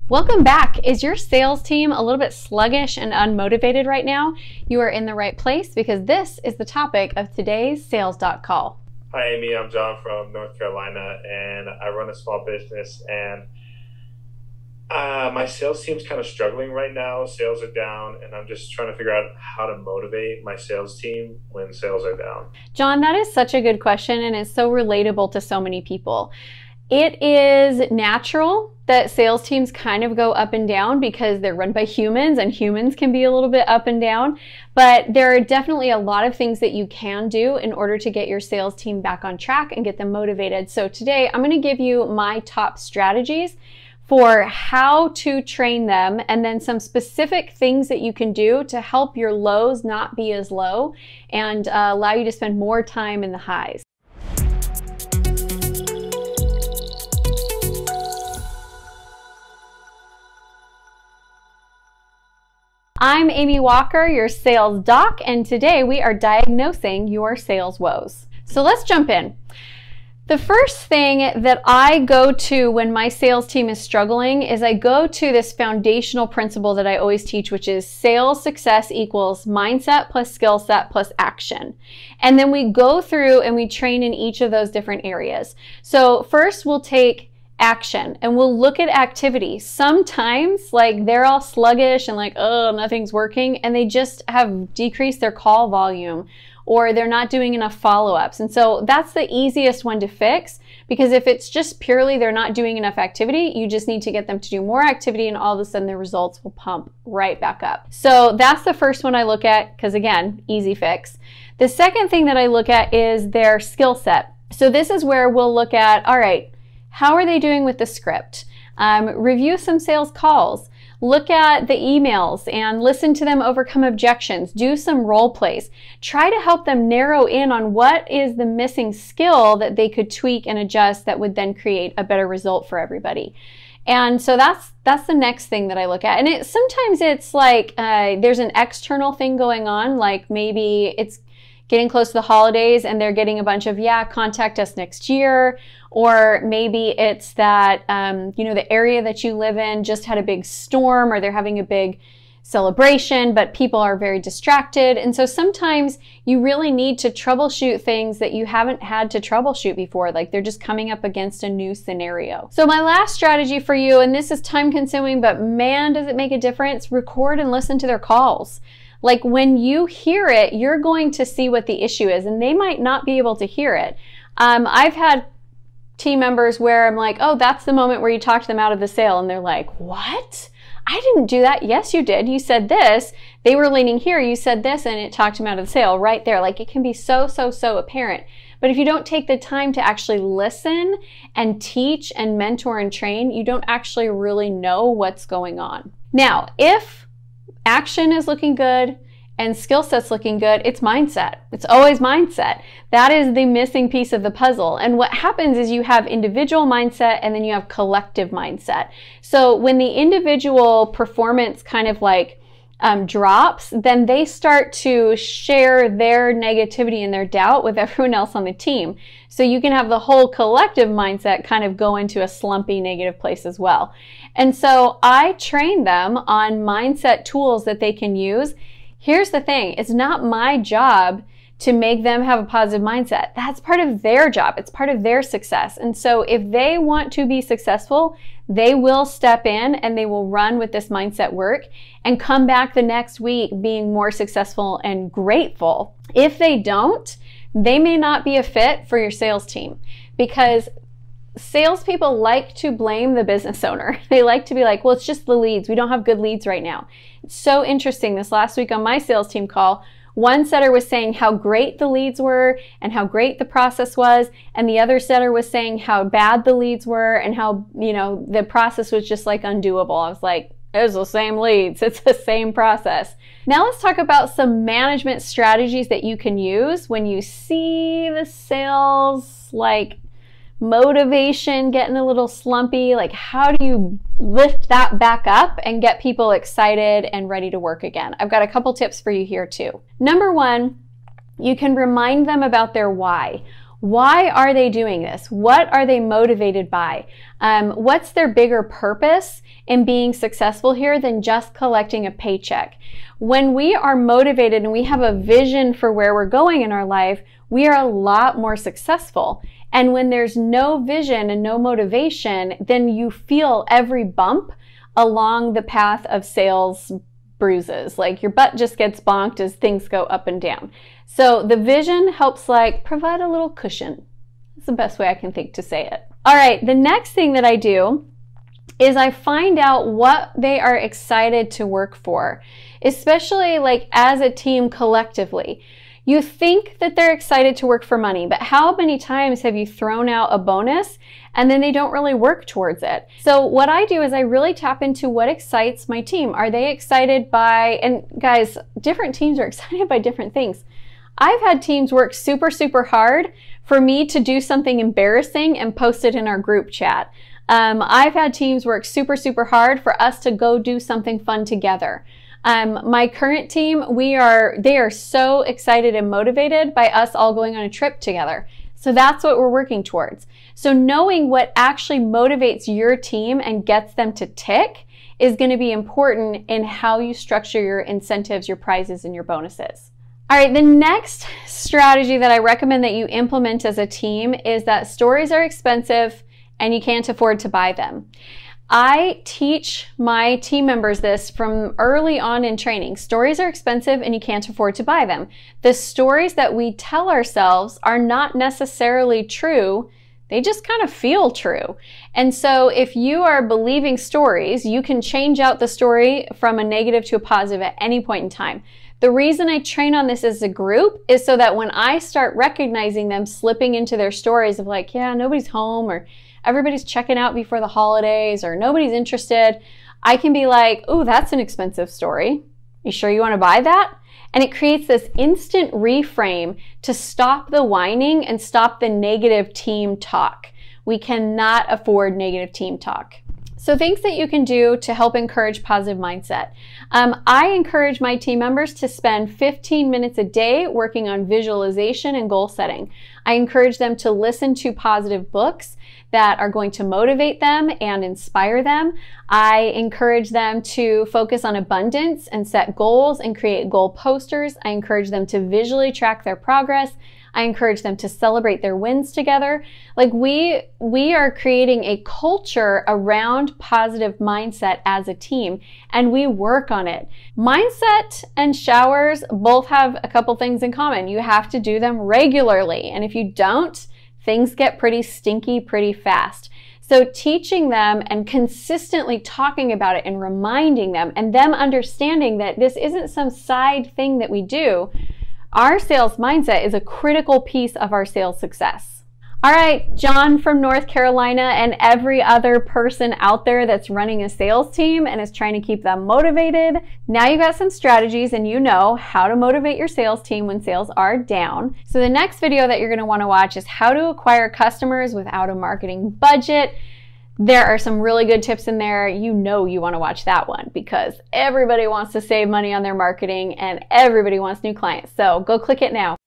Welcome back. Is your sales team a little bit sluggish and unmotivated right now? You are in the right place because this is the topic of today's Sales Doc Call. Hi Amy, I'm John from North Carolina and I run a small business and my sales team's kind of struggling right now. Sales are down and I'm just trying to figure out how to motivate my sales team when sales are down. John, that is such a good question and it's so relatable to so many people. It is natural that sales teams kind of go up and down because they're run by humans and humans can be a little bit up and down. But there are definitely a lot of things that you can do in order to get your sales team back on track and get them motivated. So today I'm going to give you my top strategies for how to train them and then some specific things that you can do to help your lows not be as low and allow you to spend more time in the highs. I'm Amy Walker, your sales doc, and today we are diagnosing your sales woes. So let's jump in. The first thing that I go to when my sales team is struggling is I go to this foundational principle that I always teach, which is sales success equals mindset plus skill set plus action. And then we go through and we train in each of those different areas. So first we'll take action and we'll look at activity. Sometimes like they're all sluggish and like, oh, nothing's working, and they just have decreased their call volume or they're not doing enough follow-ups. And so that's the easiest one to fix, because if it's just purely they're not doing enough activity, you just need to get them to do more activity and all of a sudden their results will pump right back up. So that's the first one I look at because again, easy fix. The second thing that I look at is their skill set. So this is where we'll look at, all right, how are they doing with the script? Review some sales calls. Look at the emails and listen to them overcome objections. Do some role plays. Try to help them narrow in on what is the missing skill that they could tweak and adjust that would then create a better result for everybody. And so that's the next thing that I look at. And sometimes it's like there's an external thing going on, like maybe it's getting close to the holidays and they're getting a bunch of, yeah, contact us next year. Or maybe it's that, the area that you live in just had a big storm or they're having a big celebration, but people are very distracted. And so sometimes you really need to troubleshoot things that you haven't had to troubleshoot before. Like they're just coming up against a new scenario. So my last strategy for you, and this is time consuming, but man, does it make a difference, record and listen to their calls. Like when you hear it, you're going to see what the issue is and they might not be able to hear it. I've had team members where I'm like, oh, that's the moment where you talked them out of the sale. And they're like, what? I didn't do that. Yes, you did. You said this. They were leaning here. You said this and it talked them out of the sale right there. Like it can be so apparent. But if you don't take the time to actually listen and teach and mentor and train, you don't actually really know what's going on. Now, if action is looking good and skill set's looking good, it's mindset. It's always mindset. That is the missing piece of the puzzle. And what happens is you have individual mindset and then you have collective mindset. So when the individual performance kind of like drops, then they start to share their negativity and their doubt with everyone else on the team. So you can have the whole collective mindset kind of go into a slumpy negative place as well. And so I train them on mindset tools that they can use. Here's the thing, it's not my job to make them have a positive mindset. That's part of their job. It's part of their success. And so if they want to be successful, they will step in and they will run with this mindset work and come back the next week being more successful and grateful. If they don't, they may not be a fit for your sales team, because salespeople like to blame the business owner. They like to be like, well, it's just the leads. We don't have good leads right now. It's so interesting. This last week on my sales team call, one setter was saying how great the leads were and how great the process was. And the other setter was saying how bad the leads were and how, the process was just like undoable. I was like, it's the same leads. It's the same process. Now let's talk about some management strategies that you can use when you see the sales motivation getting a little slumpy. Like how do you lift that back up and get people excited and ready to work again? I've got a couple tips for you here too. Number one, you can remind them about their why. Why are they doing this? What are they motivated by? What's their bigger purpose in being successful here than just collecting a paycheck? When we are motivated and we have a vision for where we're going in our life, we are a lot more successful. And when there's no vision and no motivation, then you feel every bump along the path of sales bruises. Like your butt just gets bonked as things go up and down. So the vision helps provide a little cushion. That's the best way I can think to say it. All right, the next thing that I do is I find out what they are excited to work for, especially as a team collectively. You think that they're excited to work for money, but how many times have you thrown out a bonus and then they don't really work towards it? So what I do is I really tap into what excites my team. Are they excited by, and guys, different teams are excited by different things. I've had teams work super, super hard for me to do something embarrassing and post it in our group chat. I've had teams work super, super hard for us to go do something fun together. My current team, they are so excited and motivated by us all going on a trip together. So that's what we're working towards. So knowing what actually motivates your team and gets them to tick is going to be important in how you structure your incentives, your prizes, and your bonuses. All right, the next strategy that I recommend that you implement as a team is that stories are expensive and you can't afford to buy them. I teach my team members this from early on in training. Stories are expensive and you can't afford to buy them. The stories that we tell ourselves are not necessarily true. They just kind of feel true. And so if you are believing stories, you can change out the story from a negative to a positive at any point in time. The reason I train on this as a group is so that when I start recognizing them slipping into their stories of yeah, nobody's home, or everybody's checking out before the holidays, or nobody's interested, I can be oh, that's an expensive story. You sure you want to buy that? And it creates this instant reframe to stop the whining and stop the negative team talk. We cannot afford negative team talk. So things that you can do to help encourage positive mindset. I encourage my team members to spend 15 minutes a day working on visualization and goal setting. I encourage them to listen to positive books that are going to motivate them and inspire them. I encourage them to focus on abundance and set goals and create goal posters. I encourage them to visually track their progress. I encourage them to celebrate their wins together. We are creating a culture around positive mindset as a team, and we work on it. Mindset and showers both have a couple things in common. You have to do them regularly, and if you don't, things get pretty stinky pretty fast. So teaching them and consistently talking about it and reminding them, and them understanding that this isn't some side thing that we do. Our sales mindset is a critical piece of our sales success. All right, John from North Carolina and every other person out there that's running a sales team and is trying to keep them motivated. Now you got some strategies and you know how to motivate your sales team when sales are down. So the next video that you're going to want to watch is how to acquire customers without a marketing budget. There are some really good tips in there. You know you want to watch that one because everybody wants to save money on their marketing and everybody wants new clients. So go click it now.